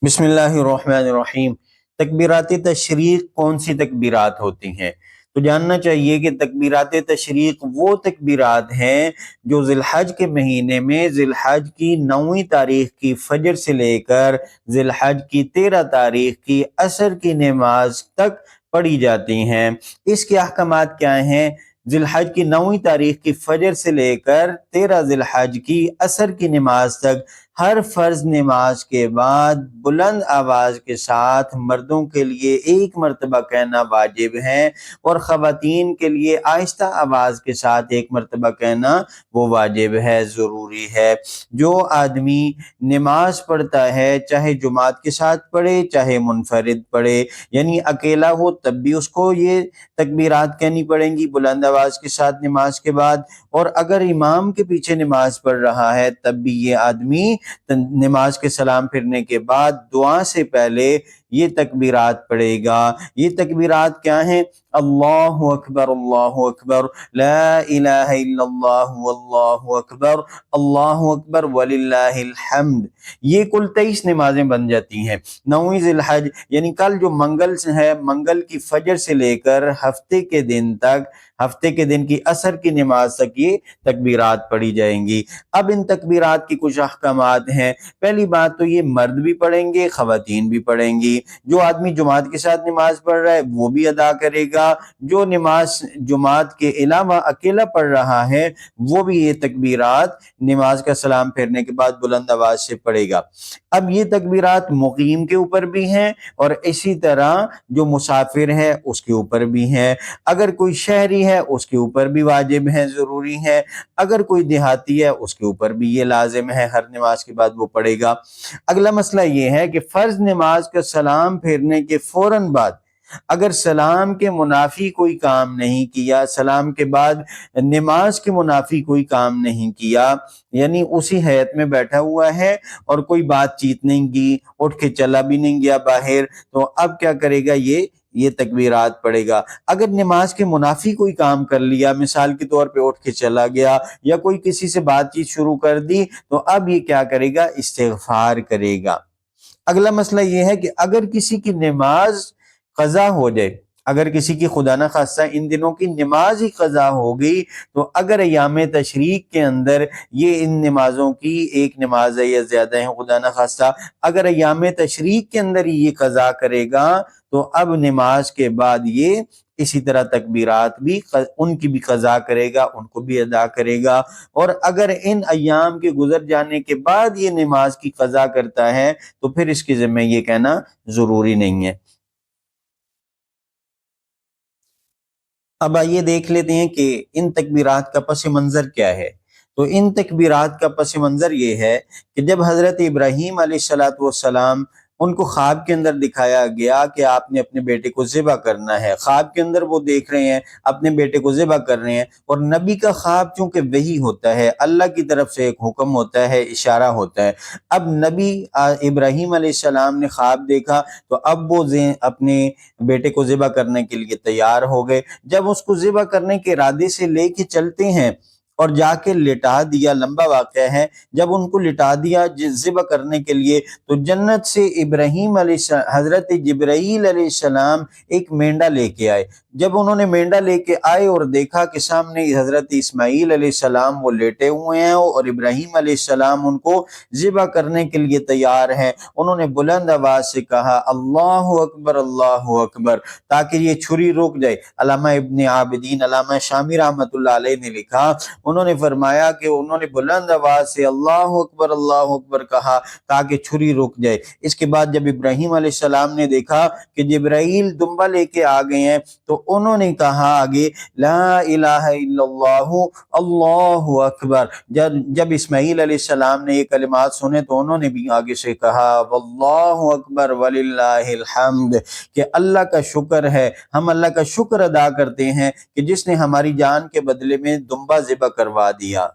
بسم اللہ الرحمن الرحیم۔ تکبیرات تشریق کون سی تکبیرات ہوتی ہیں؟ تو جاننا چاہیے کہ تکبیرات تشریق وہ تکبیرات ہیں جو ذی الحج کے مہینے میں ذی الحج کی 9ویں تاریخ کی فجر سے لے کر ذی الحج کی 13 تاریخ کی عصر کی نماز تک پڑھی جاتی ہیں۔ اس کے احکامات کیا ہیں؟ ذی الحج کی 9ویں تاریخ کی فجر سے لے کر 13 ذی الحج کی عصر کی نماز تک ہر فرض نماز کے بعد بلند آواز کے ساتھ مردوں کے لیے 1 مرتبہ کہنا واجب ہے، اور خواتین کے لیے آہستہ آواز کے ساتھ 1 مرتبہ کہنا وہ واجب ہے، ضروری ہے۔ جو آدمی نماز پڑھتا ہے، چاہے جماعت کے ساتھ پڑھے چاہے منفرد پڑھے، یعنی اکیلا ہو تب بھی اس کو یہ تکبیرات کہنی پڑیں گی بلند آواز کے ساتھ نماز کے بعد، اور اگر امام کے پیچھے نماز پڑھ رہا ہے تب بھی یہ آدمی نماز کے سلام پھرنے کے بعد دعا سے پہلے یہ تکبیرات پڑھے گا۔ یہ تکبیرات کیا ہیں؟ اللہ اکبر، لا الہ الا اللہ واللہ اکبر وللہ الحمد۔ یہ کل 23 نمازیں بن جاتی ہیں۔ 9ویں ذی الحج یعنی کل جو منگل سے ہے، منگل کی فجر سے لے کر ہفتے کے دن تک، ہفتے کے دن کی عصر کی نماز تک یہ تکبیرات پڑھی جائیں گی۔ اب ان تکبیرات کی کچھ احکامات ہیں۔ پہلی بات تو یہ مرد بھی پڑھیں گے، خواتین بھی پڑھیں گی۔ جو آدمی جماعت کے ساتھ نماز پڑھ رہا ہے وہ بھی ادا کرے گا، جو نماز جماعت کے علاوہ اکیلا پڑھ رہا ہے وہ بھی یہ تکبیرات نماز کا سلام پھیرنے کے بعد بلند آواز سے پڑھے گا۔ اب یہ تکبیرات مقیم کے اوپر بھی ہیں، اور اسی طرح جو مسافر ہے اس کے اوپر بھی ہیں۔ اگر کوئی شہری ہے اس کے اوپر بھی واجب ہے، ضروری ہے۔ اگر کوئی دیہاتی ہے اس کے اوپر بھی یہ لازم ہے، ہر نماز کے بعد وہ پڑھے گا۔ اگلا مسئلہ یہ ہے کہ فرض نماز کا سلام پھیرنے کے فوراً بعد اگر سلام کے منافی کوئی کام نہیں کیا، سلام کے بعد نماز کے منافی کوئی کام نہیں کیا، یعنی اسی حیت میں بیٹھا ہوا ہے اور کوئی بات چیت نہیں کی، اٹھ کے چلا بھی نہیں گیا باہر، تو اب کیا کرے گا؟ یہ تکبیرات پڑھے گا۔ اگر نماز کے منافی کوئی کام کر لیا، مثال کے طور پہ اٹھ کے چلا گیا یا کوئی کسی سے بات چیت شروع کر دی، تو اب یہ کیا کرے گا؟ استغفار کرے گا۔ اگلا مسئلہ یہ ہے کہ اگر کسی کی نماز قضا ہو جائے، اگر کسی کی خدا نہ خواستہ ان دنوں کی نماز ہی قضا ہو گئی، تو اگر ایام تشریق کے اندر یہ ان نمازوں کی ایک نماز ہے یا زیادہ ہیں خدا نہ خواستہ، اگر ایام تشریق کے اندر یہ قضا کرے گا تو اب نماز کے بعد یہ اسی طرح تکبیرات بھی ان کی بھی قضا کرے گا، ان کو بھی ادا کرے گا۔ اور اگر ان ایام کے گزر جانے کے بعد یہ نماز کی قضا کرتا ہے تو پھر اس کے ذمہ یہ کہنا ضروری نہیں ہے۔ اب آئیے دیکھ لیتے ہیں کہ ان تکبیرات کا پس منظر کیا ہے۔ تو ان تکبیرات کا پس منظر یہ ہے کہ جب حضرت ابراہیم علیہ السلام ان کو خواب کے اندر دکھایا گیا کہ آپ نے اپنے بیٹے کو ذبح کرنا ہے، خواب کے اندر وہ دیکھ رہے ہیں اپنے بیٹے کو ذبح کر رہے ہیں، اور نبی کا خواب چونکہ وحی ہوتا ہے، اللہ کی طرف سے ایک حکم ہوتا ہے، اشارہ ہوتا ہے۔ اب نبی ابراہیم علیہ السلام نے خواب دیکھا تو اب وہ اپنے بیٹے کو ذبح کرنے کے لیے تیار ہو گئے۔ جب اس کو ذبح کرنے کے ارادے سے لے کے چلتے ہیں اور جا کے لٹا دیا، لمبا واقعہ ہے، جب ان کو لٹا دیا ذبح کرنے کے لیے، تو جنت سے حضرت جبرائیل علیہ السلام ایک مینڈا لے کے آئے۔ جب انہوں نے مینڈا لے کے آئے اور دیکھا کہ سامنے حضرت اسماعیل علیہ السلام وہ لیٹے ہوئے ہیں اور ابراہیم علیہ السلام ان کو ذبح کرنے کے لیے تیار ہیں، انہوں نے بلند آواز سے کہا اللہ اکبر اللہ اکبر، تاکہ یہ چھری رک جائے۔ علامہ ابن عابدین، علامہ شامی رحمۃ اللہ علیہ نے لکھا، انہوں نے فرمایا کہ انہوں نے بلند آواز سے اللہ اکبر کہا تاکہ چھری رک جائے۔ اس کے بعد جب ابراہیم علیہ السلام نے دیکھا کہ جبرائیل دمبا لے کے آ گئے ہیں، تو انہوں نے کہا آگے لا الہ الا اللہ اللہ اکبر۔ جب اسماعیل علیہ السلام نے یہ کلمات سنے تو انہوں نے بھی آگے سے کہا واللہ اکبر وللہ الحمد، کہ اللہ کا شکر ہے، ہم اللہ کا شکر ادا کرتے ہیں کہ جس نے ہماری جان کے بدلے میں دمبا ذبح کروا دیا۔